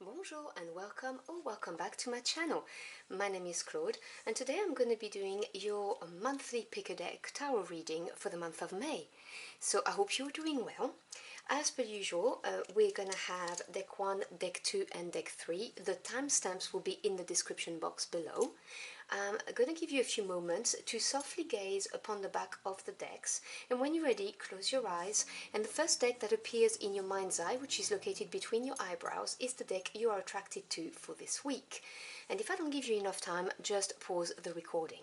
Bonjour and welcome or welcome back to my channel. My name is Claude and today I'm going to be doing your monthly pick a deck tarot reading for the month of May. So I hope you're doing well. As per usual, we're going to have deck 1, deck 2 and deck 3. The timestamps will be in the description box below. I'm going to give you a few moments to softly gaze upon the back of the decks, and when you're ready, close your eyes, and the first deck that appears in your mind's eye, which is located between your eyebrows, is the deck you are attracted to for this week. And if I don't give you enough time, just pause the recording.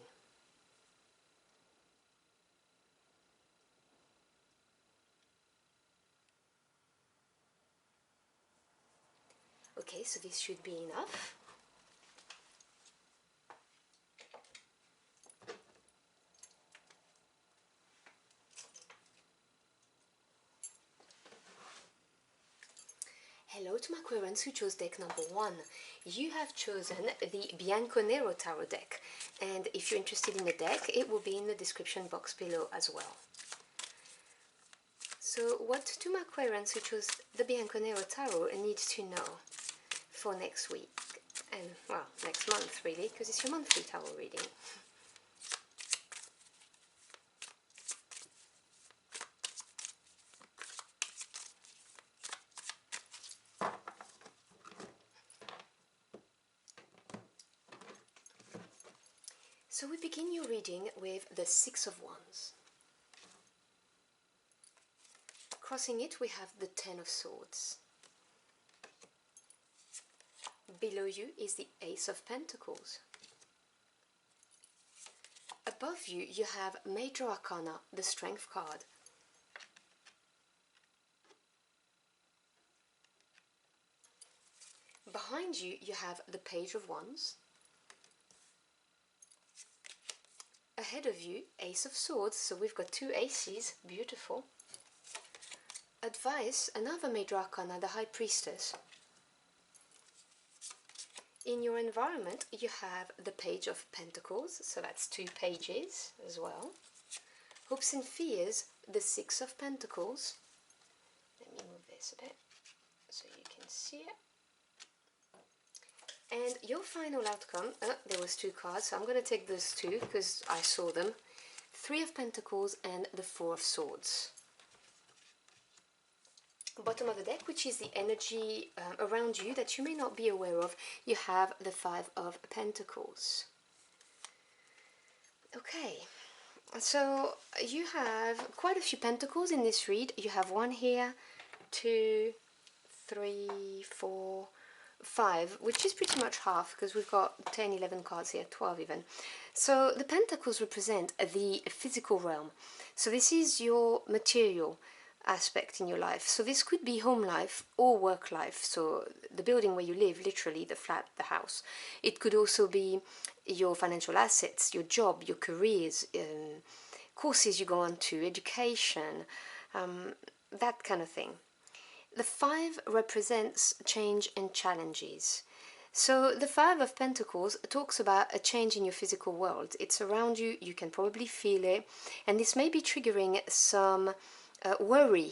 Okay, so this should be enough. Hello to my Aquarians who chose deck number 1. You have chosen the Bianconero Tarot deck, and if you're interested in the deck, it will be in the description box below as well. So what do my Aquarians who chose the Bianconero Tarot need to know for next week? And, well, next month really, because it's your monthly tarot reading. So we begin your reading with the Six of Wands. Crossing it we have the Ten of Swords. Below you is the Ace of Pentacles. Above you, you have Major Arcana, the Strength card. Behind you, you have the Page of Wands. Ahead of you, Ace of Swords, so we've got two aces, beautiful. Advice, another Major Arcana, the High Priestess. In your environment, you have the Page of Pentacles, so that's two pages as well. Hopes and Fears, the Six of Pentacles. Let me move this a bit so you can see it. And your final outcome, there was two cards, so I'm going to take those two because I saw them. Three of Pentacles and the Four of Swords. Bottom of the deck, which is the energy around you that you may not be aware of, you have the Five of Pentacles. Okay, so you have quite a few pentacles in this read. You have one here, 2, 3, 4, 5, which is pretty much half because we've got 10, 11 cards here, 12 even. So the pentacles represent the physical realm. So this is your material aspect in your life. So this could be home life or work life, so the building where you live, literally the flat, the house. It could also be your financial assets, your job, your careers, courses you go on to, education, that kind of thing. The 5 represents change and challenges. So the Five of Pentacles talks about a change in your physical world. It's around you, you can probably feel it, and this may be triggering some worry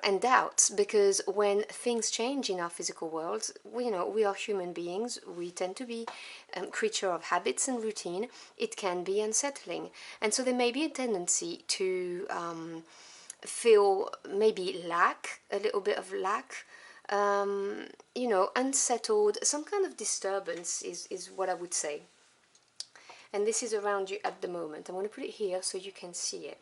and doubts, because when things change in our physical world, we are human beings, we tend to be creature of habits and routine. It can be unsettling, and so there may be a tendency to feel maybe a little bit of lack, unsettled, some kind of disturbance is what I would say. And this is around you at the moment. I'm going to put it here so you can see it.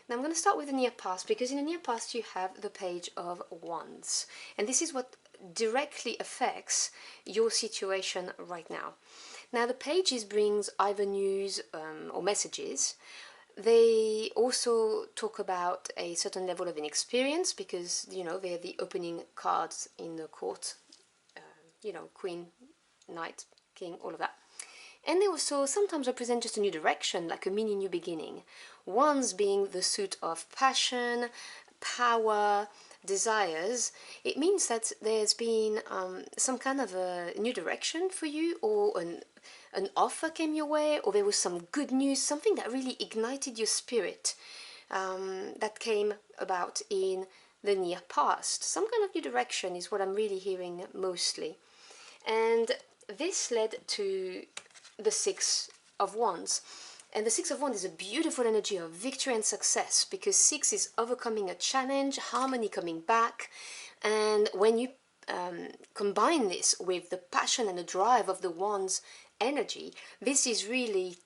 Now I'm going to start with the near past, because in the near past you have the Page of Wands, and this is what directly affects your situation right now. Now the pages brings either news or messages. They also talk about a certain level of inexperience, because they're the opening cards in the court, Queen, Knight, King, all of that. And they also sometimes represent just a new direction, like a mini new beginning. Wands being the suit of passion, power, desires. It means that there's been some kind of a new direction for you, or an offer came your way, or there was some good news, something that really ignited your spirit, that came about in the near past. Some kind of new direction is what I'm really hearing mostly. And this led to the Six of Wands. And the Six of Wands is a beautiful energy of victory and success, because six is overcoming a challenge, harmony coming back. And when you combine this with the passion and the drive of the Wands energy, this is really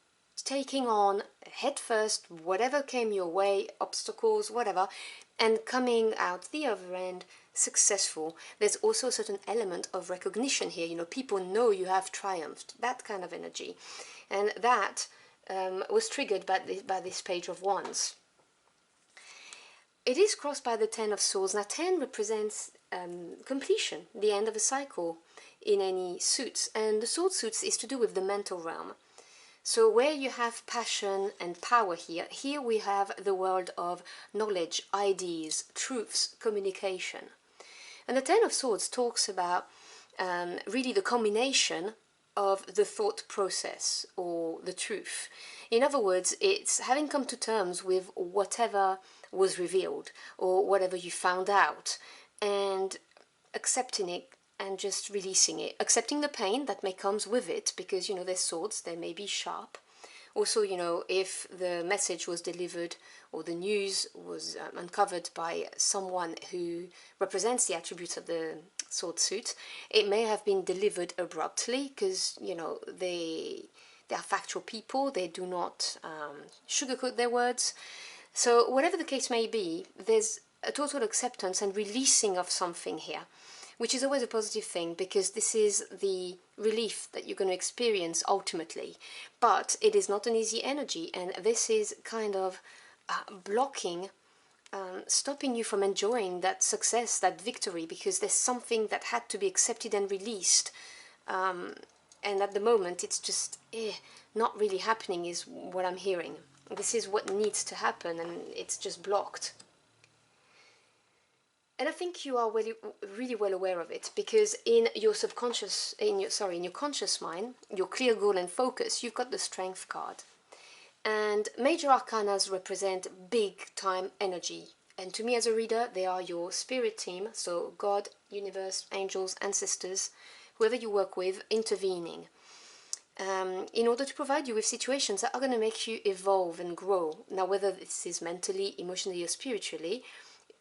taking on head first whatever came your way, obstacles, whatever, and coming out the other end successful. There's also a certain element of recognition here. You know, people know you have triumphed, that kind of energy. And that was triggered by this Page of Wands. It is crossed by the Ten of Swords. Now 10 represents completion, the end of a cycle in any suits, and the sword suits is to do with the mental realm. So where you have passion and power here, here we have the world of knowledge, ideas, truths, communication. And the Ten of Swords talks about really the combination of the thought process or the truth. In other words, it's having come to terms with whatever was revealed or whatever you found out, and accepting it and just releasing it, accepting the pain that may comes with it, because, you know, they're swords, they may be sharp. Also, you know, if the message was delivered or the news was uncovered by someone who represents the attributes of the sword suit, it may have been delivered abruptly, because, you know, they are factual people, they do not sugarcoat their words. So whatever the case may be, there's a total acceptance and releasing of something here, which is always a positive thing, because this is the relief that you're going to experience ultimately. But it is not an easy energy, and this is kind of blocking, stopping you from enjoying that success, that victory, because there's something that had to be accepted and released. And at the moment, it's just not really happening, is what I'm hearing. This is what needs to happen, and it's just blocked. And I think you are really well aware of it, because in your subconscious, in your conscious mind, your clear goal and focus, you've got the Strength card. And major arcanas represent big time energy. And to me as a reader, they are your spirit team, so God, universe, angels, ancestors, whoever you work with, intervening. In order to provide you with situations that are going to make you evolve and grow. Now, whether this is mentally, emotionally, or spiritually,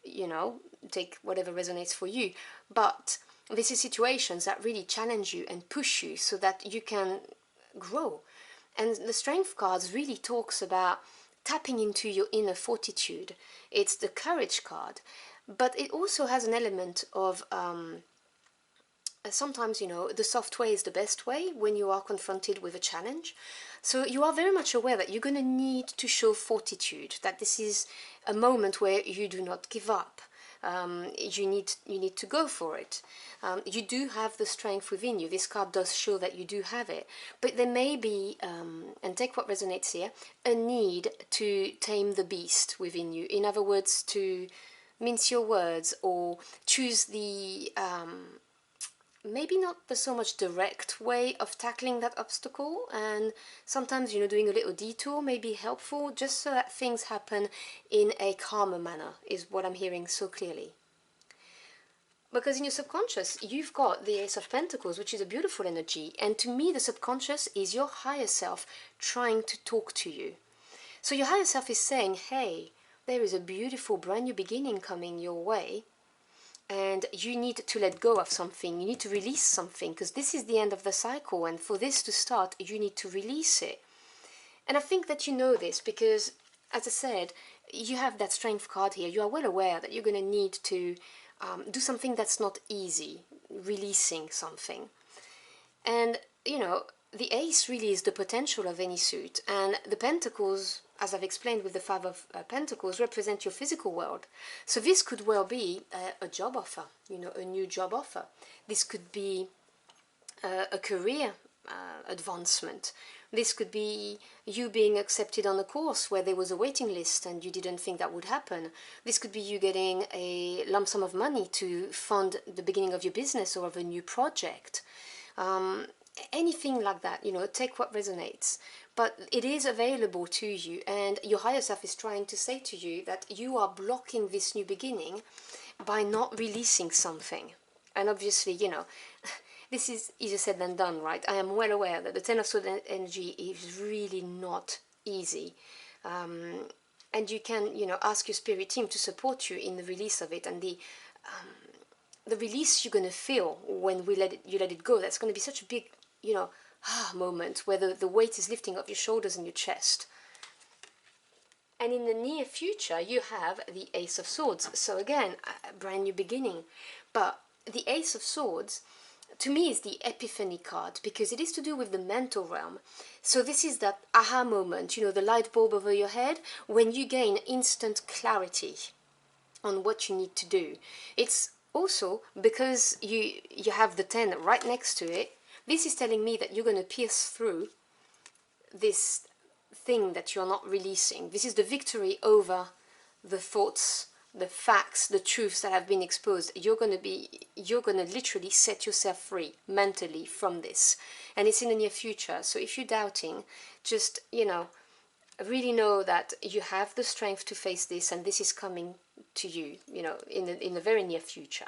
you know, take whatever resonates for you, but this is situations that really challenge you and push you so that you can grow. And the Strength cards really talks about tapping into your inner fortitude. It's the Courage card, but it also has an element of sometimes, you know, the soft way is the best way when you are confronted with a challenge. So you are very much aware that you're going to need to show fortitude, that this is a moment where you do not give up. You need to go for it. You do have the strength within you. This card does show that you do have it. But there may be, and take what resonates here, a need to tame the beast within you. In other words, to mince your words or choose the maybe not the so much direct way of tackling that obstacle, and sometimes, you know, doing a little detour may be helpful, just so that things happen in a calmer manner, is what I'm hearing so clearly. Because in your subconscious, you've got the Ace of Pentacles, which is a beautiful energy, and to me the subconscious is your higher self trying to talk to you. So your higher self is saying, hey, there is a beautiful brand new beginning coming your way, and you need to let go of something, you need to release something, because this is the end of the cycle, and for this to start, you need to release it. And I think that you know this, because, as I said, you have that Strength card here. You are well aware that you're going to need to do something that's not easy, releasing something. And, you know, the Ace really is the potential of any suit, and the Pentacles, as I've explained with the Five of Pentacles, represent your physical world. So this could well be a job offer, you know, a new job offer. This could be a career advancement. This could be you being accepted on a course where there was a waiting list and you didn't think that would happen. This could be you getting a lump sum of money to fund the beginning of your business or of a new project. Anything like that, you know, take what resonates. But it is available to you, and your higher self is trying to say to you that you are blocking this new beginning by not releasing something. And obviously, you know, this is easier said than done, right? I am well aware that the Ten of Swords energy is really not easy. And you can, you know, ask your spirit team to support you in the release of it, and the release you're going to feel when you let it go, that's going to be such a big, you know, moment where the weight is lifting off your shoulders and your chest. And in the near future, you have the Ace of Swords. So again, a brand new beginning. But the Ace of Swords, to me, is the epiphany card, because it is to do with the mental realm. So this is that aha moment, you know, the light bulb over your head, when you gain instant clarity on what you need to do. It's also because you have the 10 right next to it. This is telling me that you're going to pierce through this thing that you're not releasing. This is the victory over the thoughts, the facts, the truths that have been exposed. You're going to literally set yourself free mentally from this. And it's in the near future. So if you're doubting, just, you know, really know that you have the strength to face this, and this is coming to you, you know, in the very near future.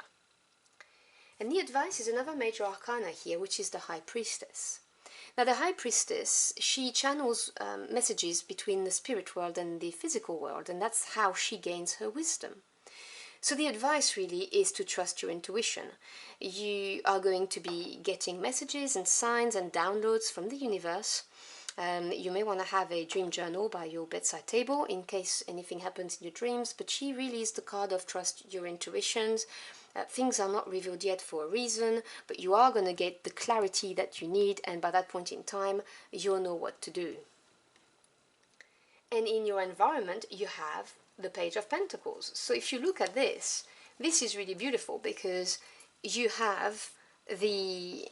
And the advice is another major arcana here, which is the High Priestess. Now, the High Priestess, she channels messages between the spirit world and the physical world, and that's how she gains her wisdom. So the advice really is to trust your intuition. You are going to be getting messages and signs and downloads from the universe. You may want to have a dream journal by your bedside table in case anything happens in your dreams, but she really is the card of trust your intuitions. Things are not revealed yet for a reason, but you are going to get the clarity that you need, and by that point in time, you'll know what to do. And in your environment, you have the Page of Pentacles. So if you look at this, this is really beautiful, because you have the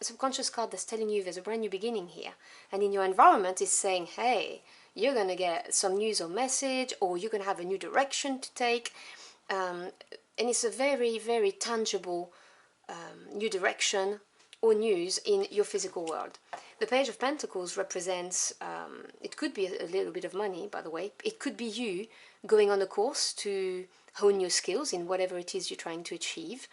subconscious card that's telling you there's a brand new beginning here, and in your environment is saying, hey, you're going to get some news or message, or you're going to have a new direction to take, and it's a very, very tangible new direction or news in your physical world. The Page of Pentacles represents, it could be a little bit of money, by the way. It could be you going on a course to hone your skills in whatever it is you're trying to achieve.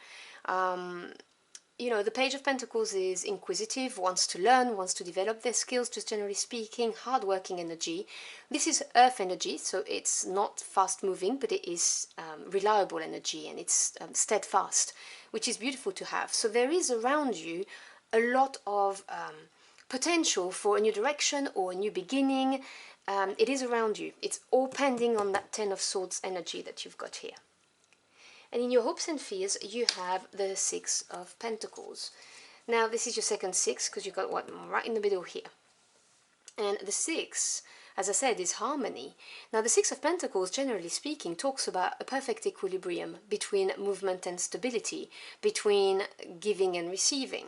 You know, the Page of Pentacles is inquisitive, wants to learn, wants to develop their skills, just generally speaking, hard-working energy. This is earth energy, so it's not fast-moving, but it is reliable energy, and it's steadfast, which is beautiful to have. So there is around you a lot of potential for a new direction or a new beginning. It is around you. It's all pending on that Ten of Swords energy that you've got here. And in your hopes and fears, you have the Six of Pentacles. Now, this is your second six, because you've got one right in the middle here. And the six, as I said, is harmony. Now, the Six of Pentacles, generally speaking, talks about a perfect equilibrium between movement and stability, between giving and receiving.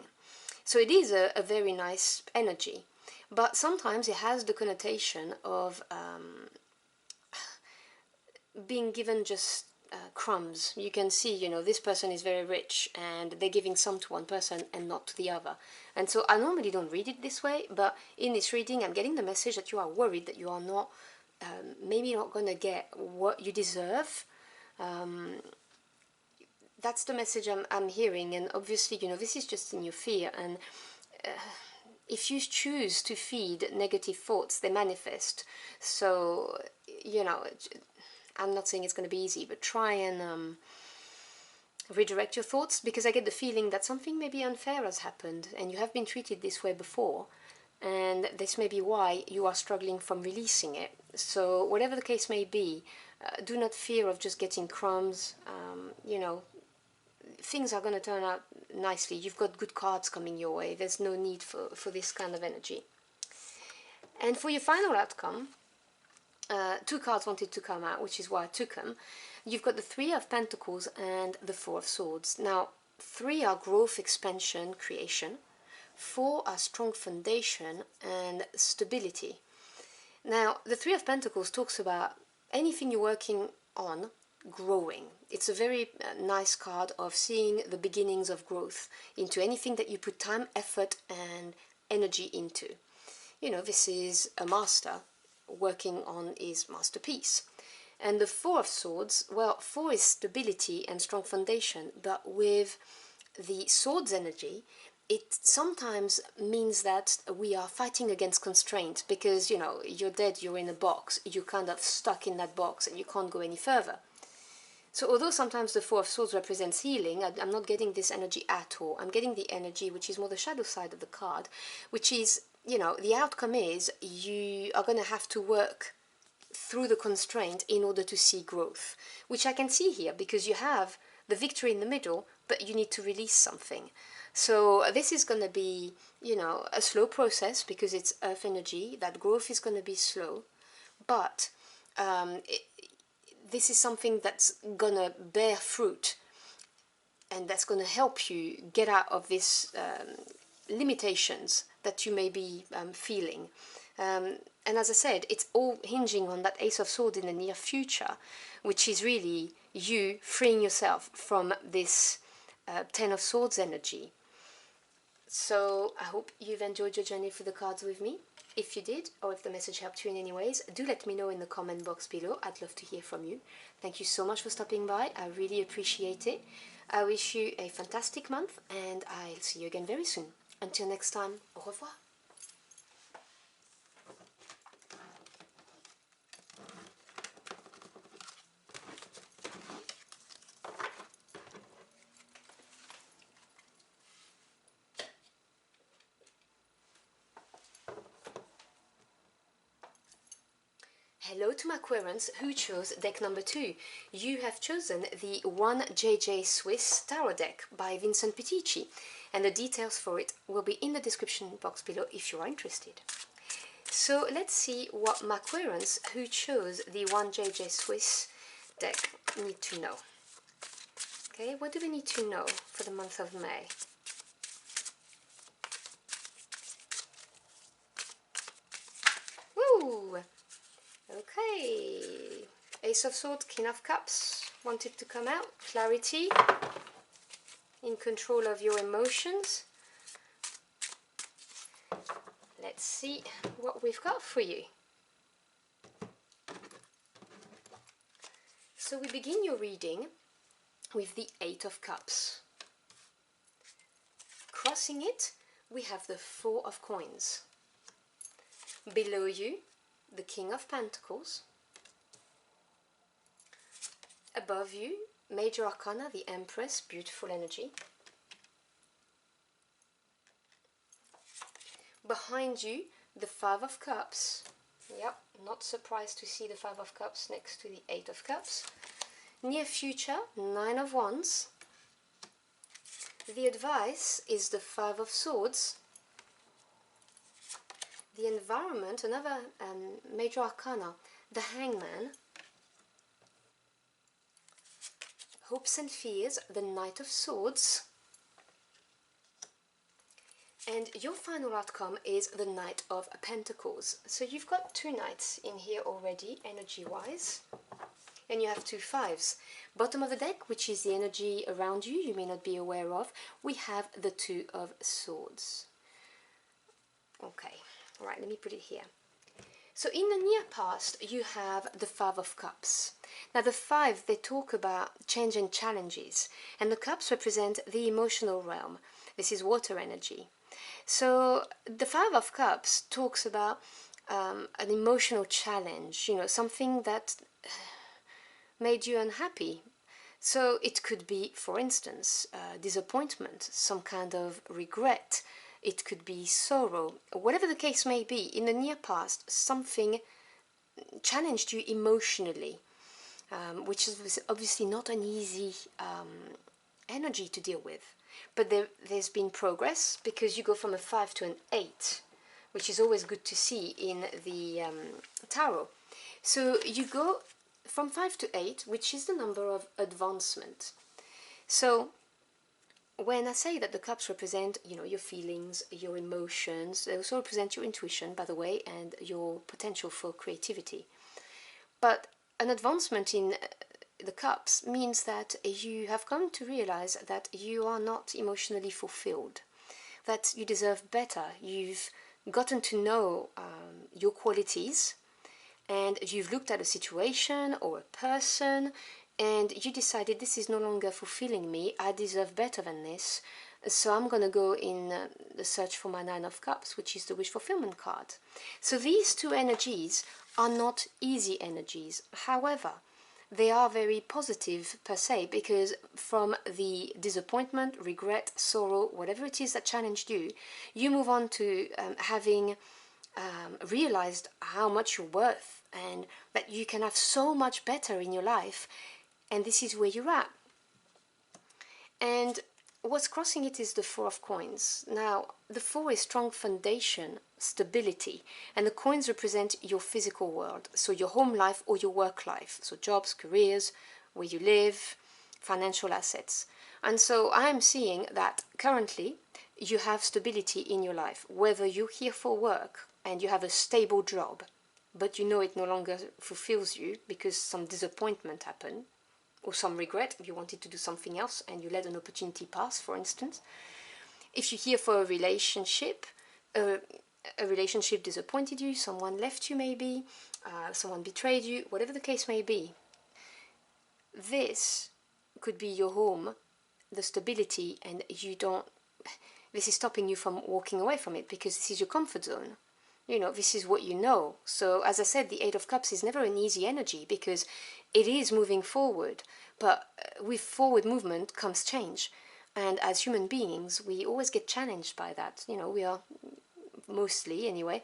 So it is a very nice energy. But sometimes it has the connotation of being given just crumbs. You can see, you know, this person is very rich and they're giving some to one person and not to the other. And so I normally don't read it this way, but in this reading I'm getting the message that you are worried that you are not, maybe not going to get what you deserve. That's the message I'm hearing, and obviously, you know, this is just in your fear, and if you choose to feed negative thoughts, they manifest. So, you know, I'm not saying it's going to be easy, but try and redirect your thoughts, because I get the feeling that something maybe unfair has happened and you have been treated this way before, and this may be why you are struggling from releasing it. So whatever the case may be, do not fear of just getting crumbs. You know, things are going to turn out nicely. You've got good cards coming your way. There's no need for this kind of energy. And for your final outcome, two cards wanted to come out, which is why I took them. You've got the Three of Pentacles and the Four of Swords. Now, 3 are growth, expansion, creation. 4 are strong foundation and stability. Now, the Three of Pentacles talks about anything you're working on growing. It's a very nice card of seeing the beginnings of growth into anything that you put time, effort, and energy into. You know, this is a master working on his masterpiece. And the Four of Swords, well, four is stability and strong foundation, but with the Swords energy, it sometimes means that we are fighting against constraints because, you know, you're dead, you're in a box, you're kind of stuck in that box and you can't go any further. So although sometimes the Four of Swords represents healing, I'm not getting this energy at all. I'm getting the energy which is more the shadow side of the card, which is, you know, the outcome is you are going to have to work through the constraint in order to see growth, which I can see here because you have the victory in the middle, but you need to release something. So this is going to be, you know, a slow process because it's earth energy. That growth is going to be slow, but this is something that's going to bear fruit and that's going to help you get out of these limitations that you may be feeling. And as I said, it's all hinging on that Ace of Swords in the near future, which is really you freeing yourself from this Ten of Swords energy. So I hope you've enjoyed your journey through the cards with me. If you did, or if the message helped you in any ways, do let me know in the comment box below. I'd love to hear from you. Thank you so much for stopping by. I really appreciate it. I wish you a fantastic month, and I'll see you again very soon. Until next time, au revoir. Hello to my Aquarians who chose deck number 2. You have chosen the 1JJ Swiss Tarot deck by Vincent Petici, and the details for it will be in the description box below if you are interested. So let's see what my Aquarians who chose the 1JJ Swiss deck need to know. Okay, what do we need to know for the month of May? Woo! Okay, Ace of Swords, King of Cups wanted to come out. Clarity, in control of your emotions. Let's see what we've got for you. So we begin your reading with the Eight of Cups. Crossing it, we have the Four of Coins. Below you, the King of Pentacles. Above you, Major Arcana, the Empress, beautiful energy. Behind you, the Five of Cups. Yep, not surprised to see the Five of Cups next to the Eight of Cups. Near future, Nine of Wands. The advice is the Five of Swords. The environment, another Major Arcana, the Hangman. Hopes and fears, the Knight of Swords. And your final outcome is the Knight of Pentacles. So you've got two knights in here already, energy-wise. And you have two fives. Bottom of the deck, which is the energy around you, you may not be aware of, we have the Two of Swords. Okay. Alright, let me put it here. So in the near past, you have the Five of Cups. Now the five, they talk about change and challenges, and the cups represent the emotional realm. This is water energy. So the Five of Cups talks about an emotional challenge, you know, something that made you unhappy. So it could be, for instance, disappointment, some kind of regret. It could be sorrow, whatever the case may be. In the near past, something challenged you emotionally, which is obviously not an easy energy to deal with. But there's been progress because you go from a 5 to an 8, which is always good to see in the tarot. So you go from 5 to 8, which is the number of advancement. So when I say that the cups represent, you know, your feelings, your emotions, they also represent your intuition, by the way, and your potential for creativity. But an advancement in the cups means that you have come to realize that you are not emotionally fulfilled, that you deserve better. You've gotten to know your qualities, and you've looked at a situation or a person and you decided this is no longer fulfilling me, I deserve better than this, so I'm going to go in the search for my Nine of Cups, which is the wish fulfillment card. So these two energies are not easy energies. However, they are very positive per se, because from the disappointment, regret, sorrow, whatever it is that challenged you, you move on to having realized how much you're worth and that you can have so much better in your life, and this is where you're at. And what's crossing it is the Four of Coins. Now, the Four is strong foundation, stability, and the coins represent your physical world, so your home life or your work life, so jobs, careers, where you live, financial assets. And so I'm seeing that currently you have stability in your life, whether you're here for work and you have a stable job, but you know it no longer fulfills you because some disappointment happened, or some regret, you wanted to do something else and you let an opportunity pass, for instance. If you're here for a relationship disappointed you, someone left you maybe, someone betrayed you, whatever the case may be, this could be your home, the stability, and this is stopping you from walking away from it because this is your comfort zone. You know, this is what you know. So as I said, the Eight of Cups is never an easy energy because it is moving forward, but with forward movement comes change. And as human beings, we always get challenged by that. You know, we are mostly, anyway,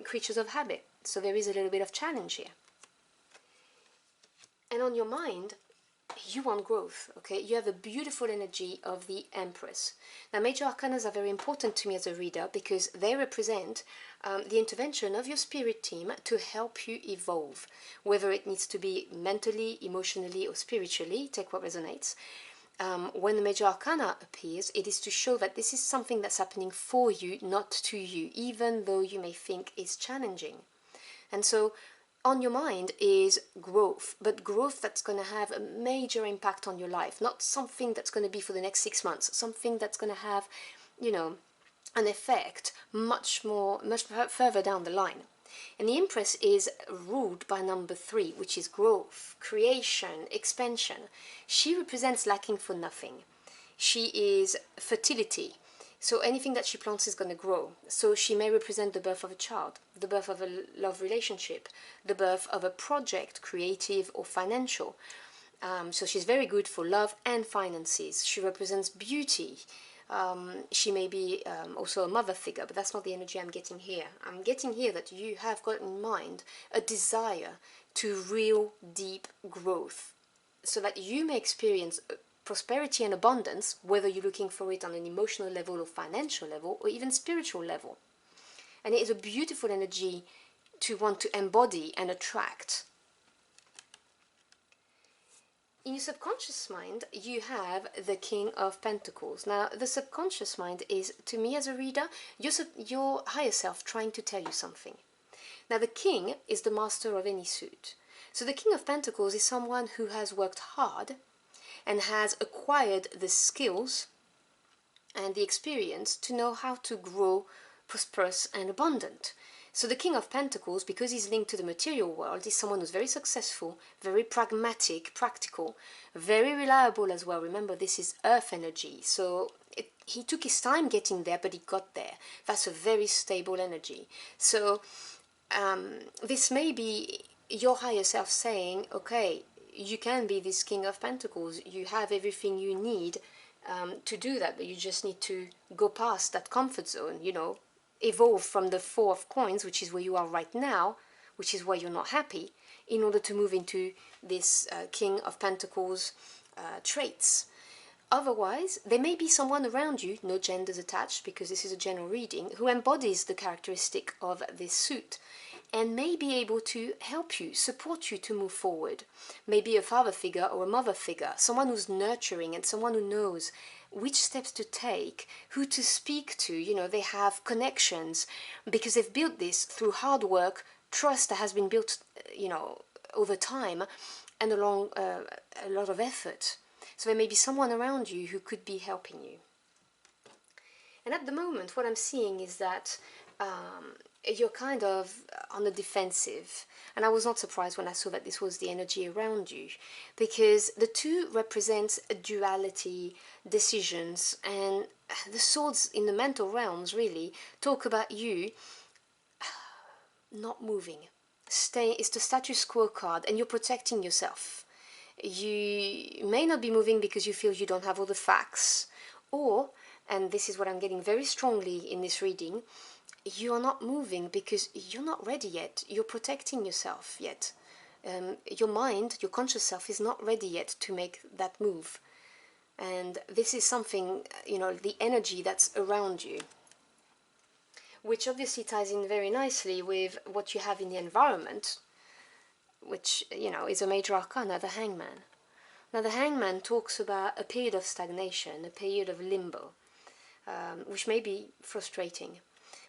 creatures of habit. So there is a little bit of challenge here. And on your mind, you want growth, okay? You have a beautiful energy of the Empress. Now, major arcanas are very important to me as a reader because they represent the intervention of your spirit team to help you evolve, whether it needs to be mentally, emotionally, or spiritually. Take what resonates. When the major arcana appears, it is to show that this is something that's happening for you, not to you, even though you may think it's challenging. And so on your mind is growth, but growth that's going to have a major impact on your life, not something that's going to be for the next 6 months, something that's going to have, you know, an effect much further down the line. And the Empress is ruled by number 3, which is growth, creation, expansion. She represents lacking for nothing. She is fertility. So anything that she plants is going to grow. So she may represent the birth of a child, the birth of a love relationship, the birth of a project, creative or financial. So she's very good for love and finances. She represents beauty. She may be also a mother figure, but that's not the energy I'm getting here. I'm getting here that you have got in mind a desire to real deep growth, so that you may experience prosperity and abundance, whether you're looking for it on an emotional level or financial level or even spiritual level. And it is a beautiful energy to want to embody and attract. In your subconscious mind, you have the King of Pentacles. Now, the subconscious mind is, to me as a reader, your higher self trying to tell you something. Now, the King is the master of any suit. So the King of Pentacles is someone who has worked hard and has acquired the skills and the experience to know how to grow prosperous and abundant. So the King of Pentacles, because he's linked to the material world, is someone who's very successful, very pragmatic, practical, very reliable as well. Remember, this is earth energy, so he took his time getting there, but he got there. That's a very stable energy. So this may be your higher self saying, okay, you can be this King of Pentacles, you have everything you need to do that, but you just need to go past that comfort zone, you know, evolve from the Four of Coins, which is where you are right now, which is why you're not happy, in order to move into this King of Pentacles traits. Otherwise, there may be someone around you, no genders attached because this is a general reading, who embodies the characteristic of this suit and may be able to help you, support you to move forward. Maybe a father figure or a mother figure, someone who's nurturing and someone who knows which steps to take, who to speak to. You know, they have connections because they've built this through hard work, trust that has been built, you know, over time and along a lot of effort. So there may be someone around you who could be helping you. And at the moment, what I'm seeing is that you're kind of on the defensive. And I was not surprised when I saw that this was the energy around you, because the two represent duality, decisions, and the swords in the mental realms really talk about you not moving. Stay, it's the status quo card, and you're protecting yourself. You may not be moving because you feel you don't have all the facts, or, and this is what I'm getting very strongly in this reading, you are not moving because you're not ready yet. You're protecting yourself yet. Your mind, your conscious self, is not ready yet to make that move. And this is something, the energy that's around you, which obviously ties in very nicely with what you have in the environment, which, is a major arcana, the Hangman. Now, the Hangman talks about a period of stagnation, a period of limbo, which may be frustrating.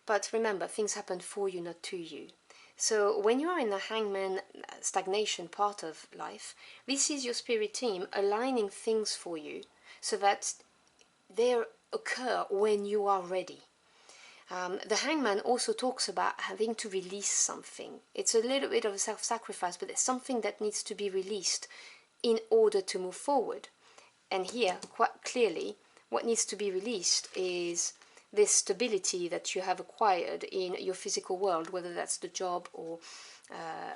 But remember, things happen for you, not to you. So when you are in the Hangman stagnation part of life, this is your spirit team aligning things for you so that they occur when you are ready. The Hangman also talks about having to release something. It's a little bit of a self-sacrifice, but there's something that needs to be released in order to move forward. And here, quite clearly, what needs to be released is this stability that you have acquired in your physical world, whether that's the job or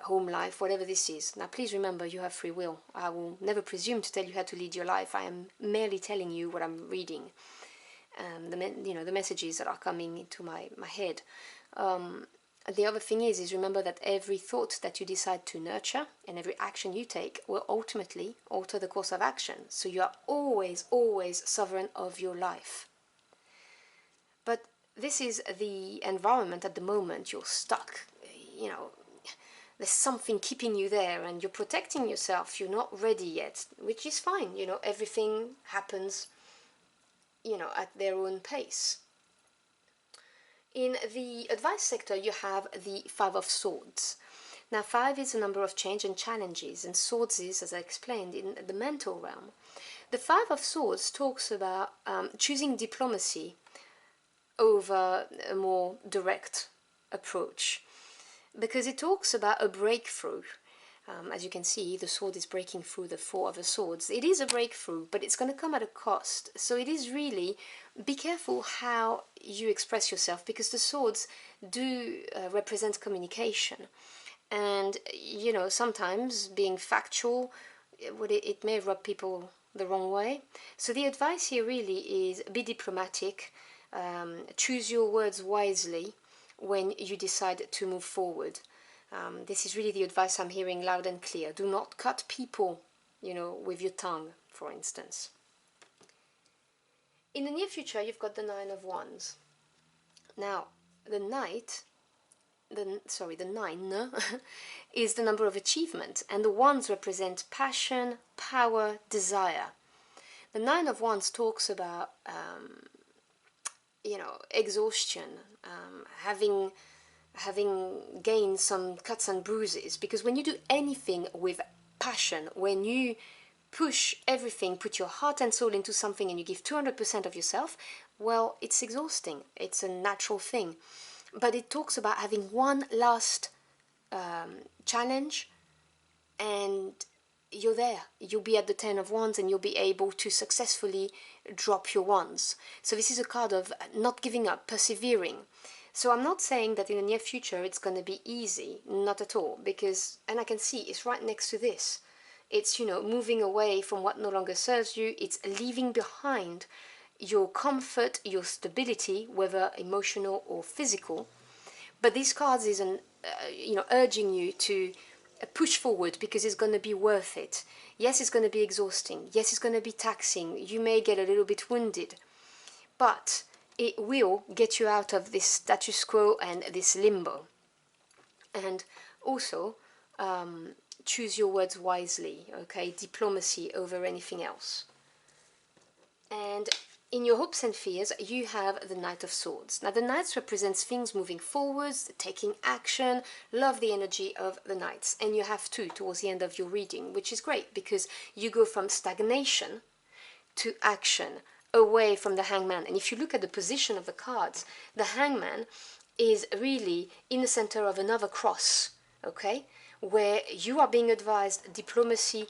home life, whatever this is. Now, please remember, you have free will. I will never presume to tell you how to lead your life. I am merely telling you what I'm reading. The messages that are coming into my head. The other thing is remember that every thought that you decide to nurture and every action you take will ultimately alter the course of action. So you are always, always sovereign of your life. But this is the environment at the moment. You're stuck. There's something keeping you there and you're protecting yourself. You're not ready yet, which is fine. Everything happens at their own pace. In the advice sector, you have the Five of Swords. Now, 5 is a number of change and challenges, and Swords is, as I explained, in the mental realm. The Five of Swords talks about choosing diplomacy over a more direct approach, because it talks about a breakthrough. As you can see, the sword is breaking through the Four of the Swords. It is a breakthrough, but it's going to come at a cost. So it is really, be careful how you express yourself, because the swords do represent communication. And, sometimes being factual, it may rub people the wrong way. So the advice here really is be diplomatic, choose your words wisely when you decide to move forward. This is really the advice I'm hearing loud and clear. Do not cut people, with your tongue, for instance. In the near future, you've got the Nine of Wands. Now, the Nine is the number of achievement, and the Wands represent passion, power, desire. The Nine of Wands talks about, exhaustion, having gained some cuts and bruises, because when you do anything with passion, when you push everything, put your heart and soul into something and you give 200% of yourself, well, it's exhausting. It's a natural thing. But it talks about having one last challenge, and you're there. You'll be at the 10 of Wands and you'll be able to successfully drop your wands. So this is a card of not giving up, persevering. So I'm not saying that in the near future it's going to be easy, not at all, because, and I can see it's right next to this. It's, moving away from what no longer serves you. It's leaving behind your comfort, your stability, whether emotional or physical. But these cards is, urging you to push forward, because it's going to be worth it. Yes, it's going to be exhausting. Yes, it's going to be taxing. You may get a little bit wounded, but it will get you out of this status quo and this limbo. And also, choose your words wisely, okay? Diplomacy over anything else. And in your hopes and fears, you have the Knight of Swords. Now, the Knights represents things moving forwards, taking action. Love the energy of the Knights. And you have two towards the end of your reading, which is great, because you go from stagnation to action, away from the Hangman. And if you look at the position of the cards, the Hangman is really in the center of another cross, okay, where you are being advised diplomacy,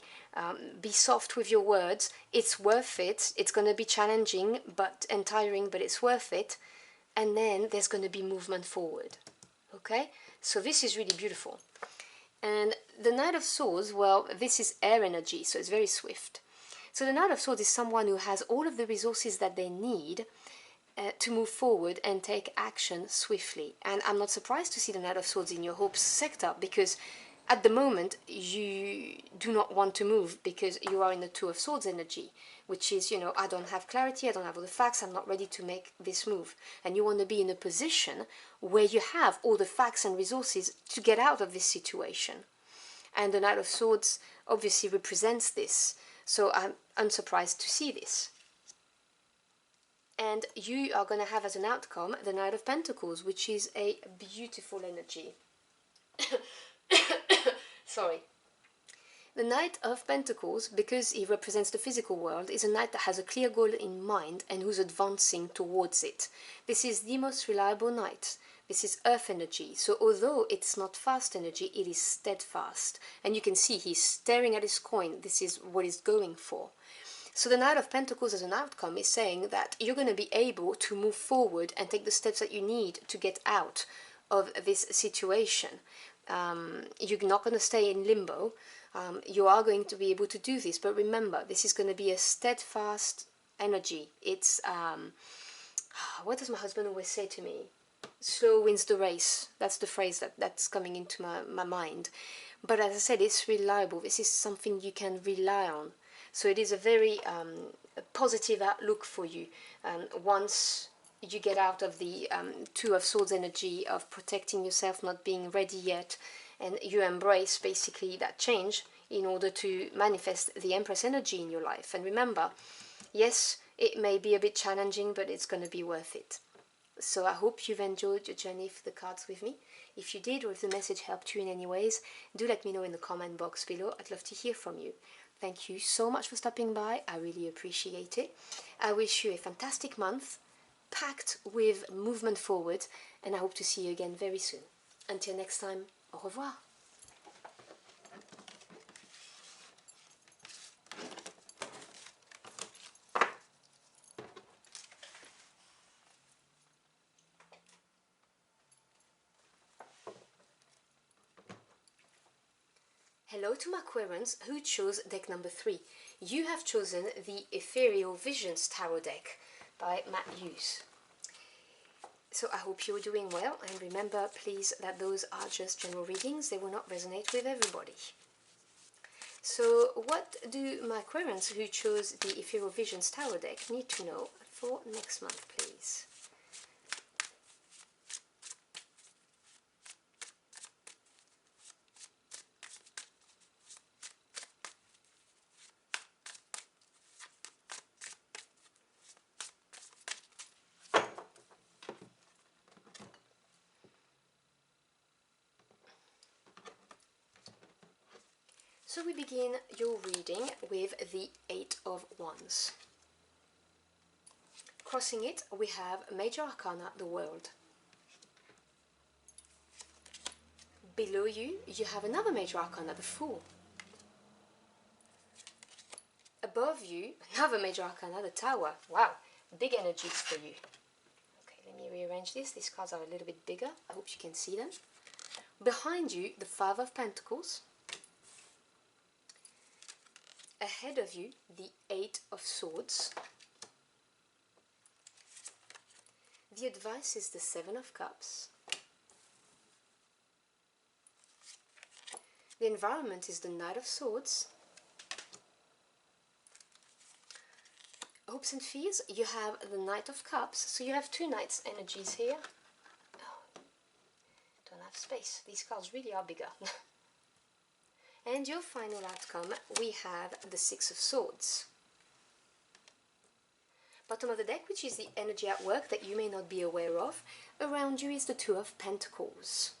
be soft with your words, it's worth it, it's going to be challenging and tiring, but it's worth it, and then there's going to be movement forward, okay? So this is really beautiful. And the Knight of Swords, well, this is air energy, so it's very swift. So the Knight of Swords is someone who has all of the resources that they need to move forward and take action swiftly. And I'm not surprised to see the Knight of Swords in your hopes sector, because at the moment you do not want to move because you are in the Two of Swords energy, which is, you know, I don't have clarity, I don't have all the facts, I'm not ready to make this move. And you want to be in a position where you have all the facts and resources to get out of this situation. And the Knight of Swords obviously represents this, so I'm unsurprised to see this. And you are going to have as an outcome the Knight of Pentacles, which is a beautiful energy. Sorry. The Knight of Pentacles, because he represents the physical world, is a knight that has a clear goal in mind and who's advancing towards it. This is the most reliable knight. This is earth energy, so although it's not fast energy, it is steadfast. And you can see he's staring at his coin. This is what he's going for. So the Knight of Pentacles as an outcome is saying that you're going to be able to move forward and take the steps that you need to get out of this situation. You're not going to stay in limbo. You are going to be able to do this, but remember, this is going to be a steadfast energy. It's, what does my husband always say to me? Slow wins the race. That's the phrase that's coming into my mind. But as I said, it's reliable. This is something you can rely on. So it is a very positive outlook for you once you get out of the Two of Swords energy of protecting yourself, not being ready yet, and you embrace basically that change in order to manifest the Empress energy in your life. And remember, yes, it may be a bit challenging, but it's going to be worth it. So I hope you've enjoyed your journey for the cards with me. If you did, or if the message helped you in any ways, do let me know in the comment box below. I'd love to hear from you. Thank you so much for stopping by. I really appreciate it. I wish you a fantastic month, packed with movement forward, and I hope to see you again very soon. Until next time, au revoir. Hello to my Aquarians who chose deck number 3. You have chosen the Ethereal Visions Tarot deck by Matt Hughes. So I hope you're doing well, and remember please that those are just general readings, they will not resonate with everybody. So what do my Aquarians who chose the Ethereal Visions Tarot deck need to know for next month, please? So we begin your reading with the Eight of Wands. Crossing it, we have Major Arcana, the World. Below you, you have another Major Arcana, the Fool. Above you, another Major Arcana, the Tower. Wow, big energies for you. Okay, let me rearrange this. These cards are a little bit bigger. I hope you can see them. Behind you, the Five of Pentacles. Ahead of you, the Eight of Swords. The advice is the Seven of Cups. The environment is the Knight of Swords. Hopes and fears, you have the Knight of Cups. So you have two Knights energies here. Oh, don't have space. These cards really are bigger. And your final outcome, we have the Six of Swords. Bottom of the deck, which is the energy at work that you may not be aware of. Around you is the Two of Pentacles.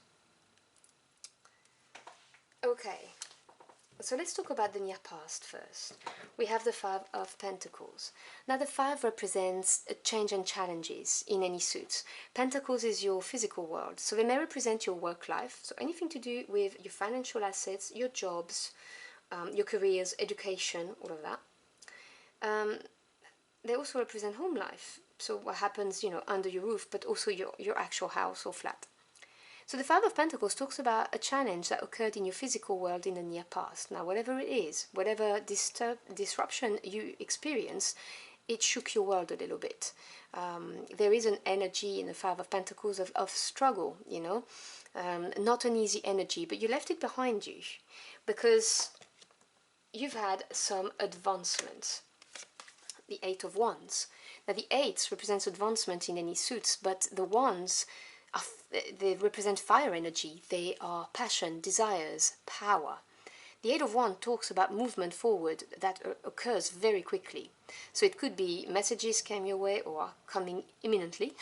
Okay, So let's talk about the near past first. We have the Five of Pentacles. Now the Five represents a change and challenges in any suit. Pentacles is your physical world, so they may represent your work life, so anything to do with your financial assets, your jobs, your careers, education, all of that. They also represent home life, so what happens, under your roof, but also your actual house or flat. So the Five of Pentacles talks about a challenge that occurred in your physical world in the near past. Now, whatever it is, whatever disruption you experience, it shook your world a little bit. There is an energy in the Five of Pentacles of struggle, not an easy energy, but you left it behind you because you've had some advancements. The Eight of Wands. Now, the Eight represents advancement in any suits, but the Wands, they represent fire energy. They are passion, desires, power. The Eight of Wands talks about movement forward that occurs very quickly. So it could be messages came your way or are coming imminently.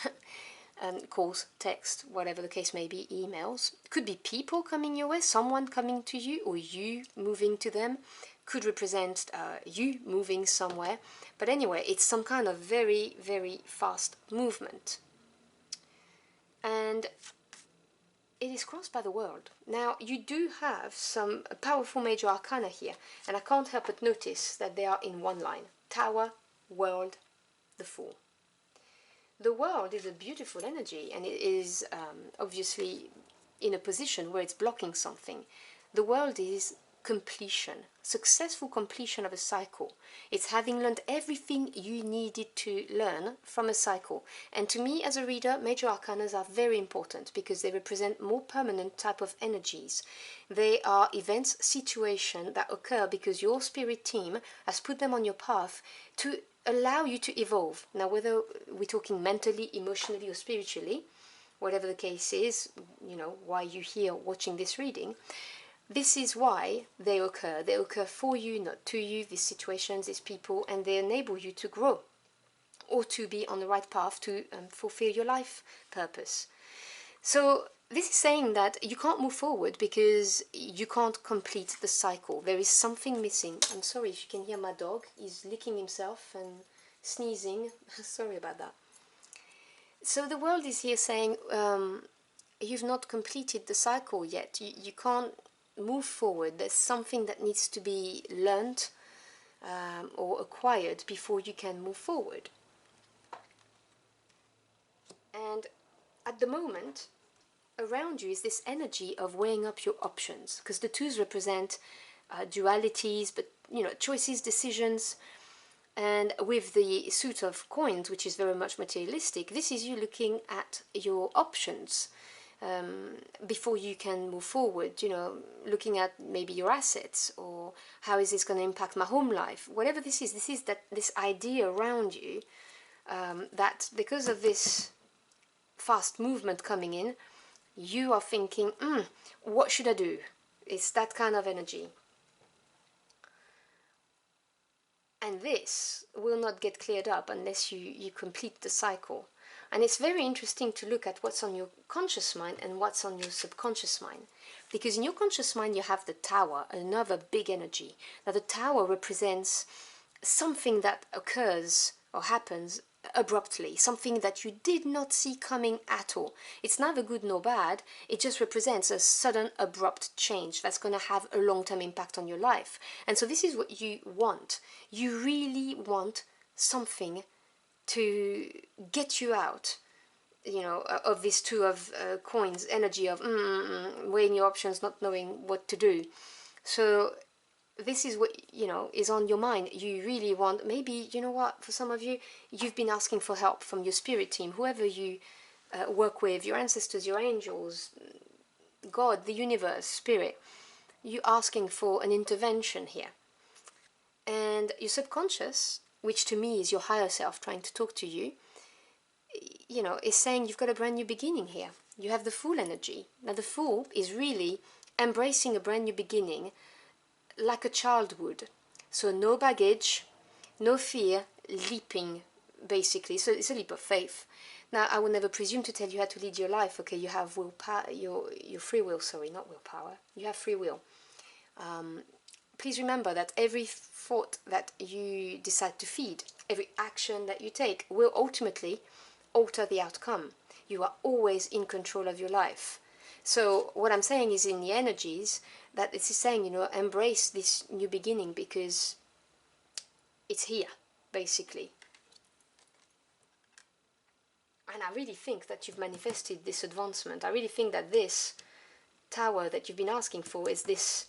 Calls, text, whatever the case may be, emails. Could be people coming your way, someone coming to you or you moving to them. Could represent you moving somewhere. But anyway, it's some kind of very, very fast movement. And it is crossed by the world. Now, you do have some powerful major arcana here, and I can't help but notice that they are in one line. Tower, world, the Fool. The world is a beautiful energy, and it is obviously in a position where it's blocking something. The world is completion, successful completion of a cycle. It's having learned everything you needed to learn from a cycle. And to me as a reader, major arcanas are very important because they represent more permanent type of energies. They are events, situations that occur because your spirit team has put them on your path to allow you to evolve. Now, whether we're talking mentally, emotionally, or spiritually, whatever the case is, why you're here watching this reading, this is why they occur. They occur for you, not to you, these situations, these people, and they enable you to grow or to be on the right path to fulfill your life purpose. So this is saying that you can't move forward because you can't complete the cycle. There is something missing. I'm sorry if you can hear my dog. He's licking himself and sneezing. Sorry about that. So the world is here saying you've not completed the cycle yet. You can't move forward. There's something that needs to be learned or acquired before you can move forward. And at the moment, around you is this energy of weighing up your options, because the twos represent dualities, but choices, decisions. And with the suit of coins, which is very much materialistic, this is you looking at your options before you can move forward, looking at maybe your assets or how is this going to impact my home life. Whatever this is this idea around you that because of this fast movement coming in, you are thinking, what should I do? It's that kind of energy. And this will not get cleared up unless you complete the cycle. And it's very interesting to look at what's on your conscious mind and what's on your subconscious mind. Because in your conscious mind you have the Tower, another big energy. Now the Tower represents something that occurs or happens abruptly, something that you did not see coming at all. It's neither good nor bad, it just represents a sudden abrupt change that's going to have a long-term impact on your life. And so this is what you want. You really want something to get you out, of this two of coins energy of weighing your options, not knowing what to do. So this is what is on your mind. You really want, maybe, for some of you, you've been asking for help from your spirit team, whoever you work with, your ancestors, your angels, God, the universe, spirit. You're asking for an intervention here. And your subconscious, which to me is your higher self trying to talk to you, is saying you've got a brand new beginning here. You have the Fool energy. Now the Fool is really embracing a brand new beginning like a child would. So no baggage, no fear, leaping, basically. So it's a leap of faith. Now, I would never presume to tell you how to lead your life. Okay, you have willpower, your free will, sorry, not willpower. You have free will. please remember that every thought that you decide to feed, every action that you take will ultimately alter the outcome. You are always in control of your life. So what I'm saying is, in the energies, that this is saying, you know, embrace this new beginning because it's here, basically. And I really think that you've manifested this advancement. I really think that this tower that you've been asking for is this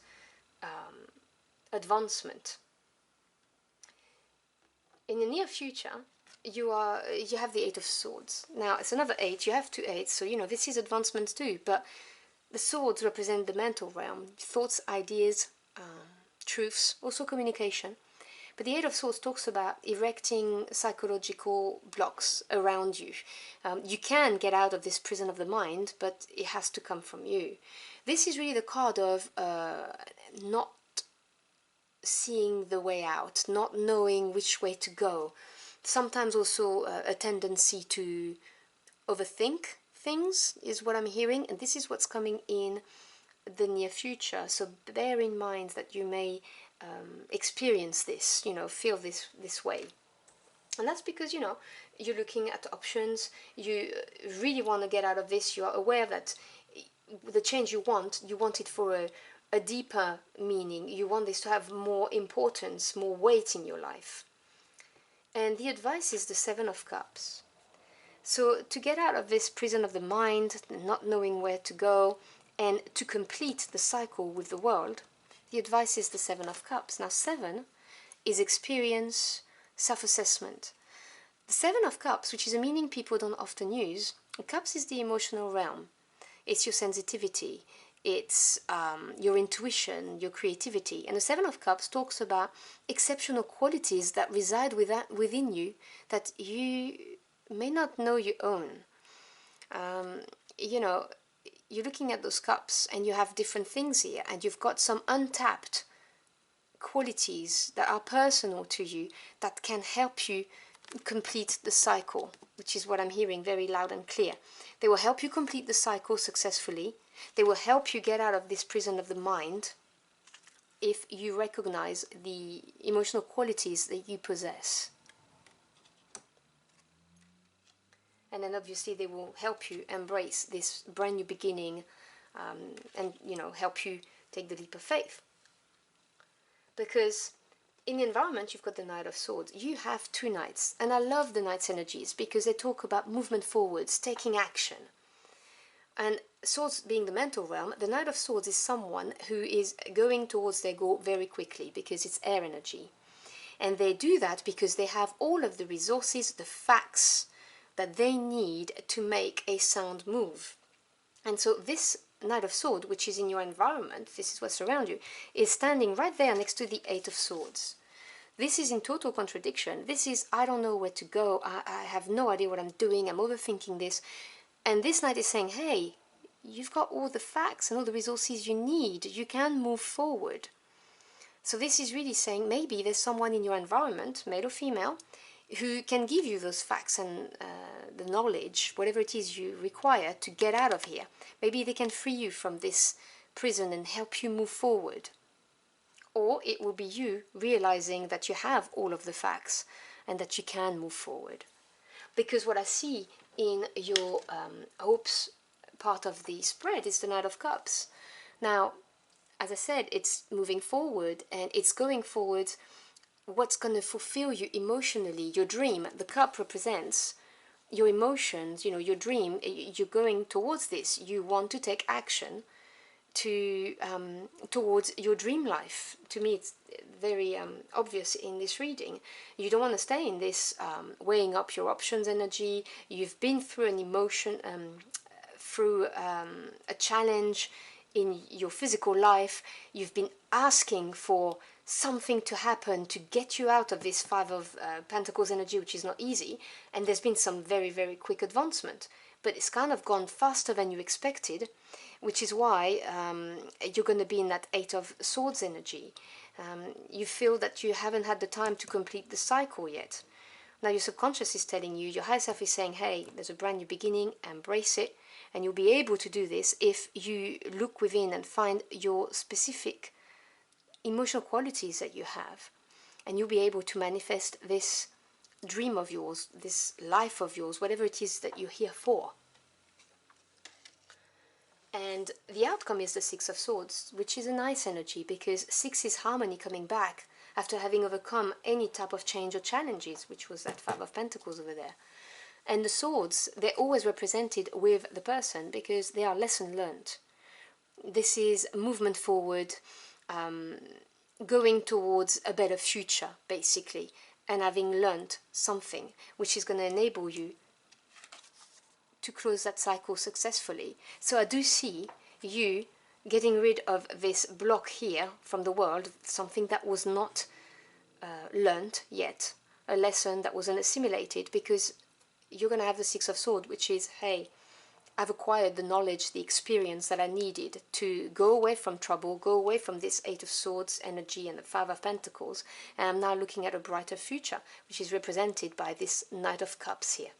advancement. In the near future, you have the Eight of Swords. Now, it's another 8. You have 2 8s, so, you know, this is advancement too. But the swords represent the mental realm, thoughts, ideas, truths, also communication. But the Eight of Swords talks about erecting psychological blocks around you. You can get out of this prison of the mind, but it has to come from you. This is really the card of not seeing the way out, not knowing which way to go. Sometimes also a tendency to overthink things is what I'm hearing, and this is what's coming in the near future. So bear in mind that you may experience this, you know, feel this way. And that's because, you know, you're looking at options, you really want to get out of this, you are aware that the change you want it for a deeper meaning. You want this to have more importance, more weight in your life. And the advice is the Seven of Cups. So to get out of this prison of the mind, not knowing where to go, and to complete the cycle with the world, the advice is the Seven of Cups. Now, 7 is experience, self-assessment. The Seven of Cups, which is a meaning people don't often use, Cups is the emotional realm. It's your sensitivity, it's your intuition, your creativity. And the Seven of Cups talks about exceptional qualities that reside within you that you may not know you own. You know, you're looking at those cups and you have different things here, and you've got some untapped qualities that are personal to you that can help you complete the cycle, which is what I'm hearing very loud and clear. They will help you complete the cycle successfully. They will help you get out of this prison of the mind if you recognize the emotional qualities that you possess. And then obviously they will help you embrace this brand new beginning, and, you know, help you take the leap of faith. Because in the environment, you've got the Knight of Swords. You have 2 knights, and I love the knight's energies because they talk about movement forwards, taking action. And swords being the mental realm, the Knight of Swords is someone who is going towards their goal very quickly because it's air energy. And they do that because they have all of the resources, the facts that they need to make a sound move. And so this Knight of Swords, which is in your environment, this is what's around you, is standing right there next to the Eight of Swords. This is in total contradiction. This is, I don't know where to go, I have no idea what I'm doing, I'm overthinking this. And this knight is saying, hey, you've got all the facts and all the resources you need, you can move forward. So this is really saying maybe there's someone in your environment, male or female, who can give you those facts and the knowledge, whatever it is you require to get out of here. Maybe they can free you from this prison and help you move forward. Or it will be you realizing that you have all of the facts and that you can move forward. Because what I see in your hopes part of the spread is the Knight of Cups. Now, as I said, it's moving forward, and it's going forward. What's going to fulfill you emotionally, your dream. The cup represents your emotions, you know, your dream. You're going towards this. You want to take action to towards your dream life. To me, it's very obvious in this reading. You don't want to stay in this weighing up your options energy. You've been through an emotion, through a challenge in your physical life. You've been asking for something to happen to get you out of this Five of Pentacles energy, which is not easy, and there's been some very, very quick advancement, but it's kind of gone faster than you expected, which is why you're going to be in that Eight of Swords energy. You feel that you haven't had the time to complete the cycle yet. Now your subconscious is telling you, your higher self is saying, hey, there's a brand new beginning, embrace it, and you'll be able to do this if you look within and find your specific emotional qualities that you have, and you'll be able to manifest this dream of yours, this life of yours, whatever it is that you're here for. And the outcome is the Six of Swords, which is a nice energy because 6 is harmony coming back after having overcome any type of change or challenges, which was that 5 of Pentacles over there. And the swords, they're always represented with the person because they are lesson learned. This is movement forward, going towards a better future, basically, and having learned something which is going to enable you to close that cycle successfully. So I do see you getting rid of this block here from the world, something that was not learned yet, a lesson that wasn't assimilated, because you're going to have the Six of Swords, which is, hey, I've acquired the knowledge, the experience that I needed to go away from trouble, go away from this 8 of Swords energy and the 5 of Pentacles, and I'm now looking at a brighter future, which is represented by this Knight of Cups here.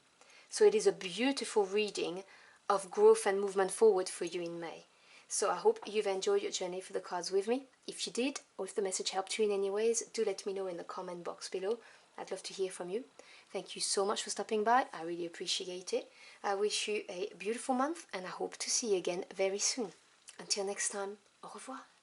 So it is a beautiful reading of growth and movement forward for you in May. So I hope you've enjoyed your journey for the cards with me. If you did, or if the message helped you in any ways, do let me know in the comment box below. I'd love to hear from you. Thank you so much for stopping by. I really appreciate it. I wish you a beautiful month and I hope to see you again very soon. Until next time, au revoir.